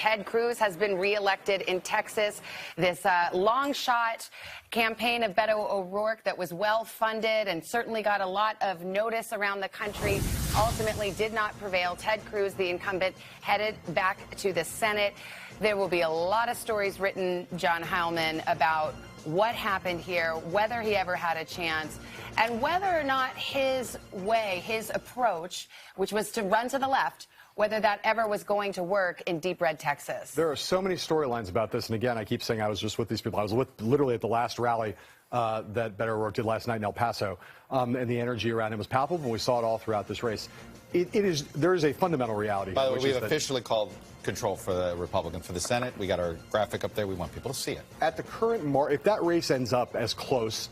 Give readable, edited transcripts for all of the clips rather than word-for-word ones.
Ted Cruz has been reelected in Texas. This long shot campaign of Beto O'Rourke that was well funded and certainly got a lot of notice around the country ultimately did not prevail. Ted Cruz, the incumbent, headed back to the Senate. There will be a lot of stories written, John Heilman, about what happened here, whether he ever had a chance, and whether or not his way, his approach, which was to run to the left, whether that ever was going to work in deep red Texas. There are so many storylines about this. And again, I keep saying I was just with these people. I was literally at the last rally that Beto O'Rourke did last night in El Paso. And the energy around him was palpable. And we saw it all throughout this race. There is a fundamental reality. By the way, we've officially called control for the Republican for the Senate. We got our graphic up there. We want people to see it. At the current if that race ends up as close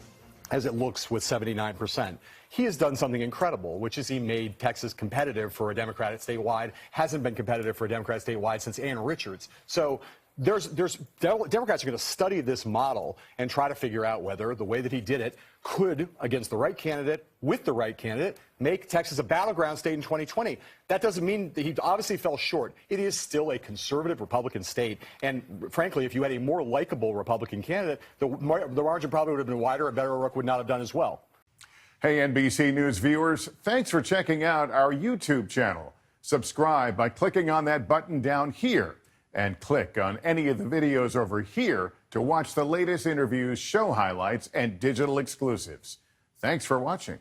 as it looks with 79%, he has done something incredible, which is he made Texas competitive for a Democrat statewide, hasn't been competitive for a Democrat statewide since Ann Richards. So Democrats are going to study this model and try to figure out whether the way that he did it could, against the right candidate, with the right candidate, make Texas a battleground state in 2020. That doesn't mean that he obviously fell short. It is still a conservative Republican state. And frankly, if you had a more likable Republican candidate, the margin probably would have been wider and Beto O'Rourke would not have done as well. Hey, NBC News viewers, thanks for checking out our YouTube channel. Subscribe by clicking on that button down here and click on any of the videos over here to watch the latest interviews, show highlights, and digital exclusives. Thanks for watching.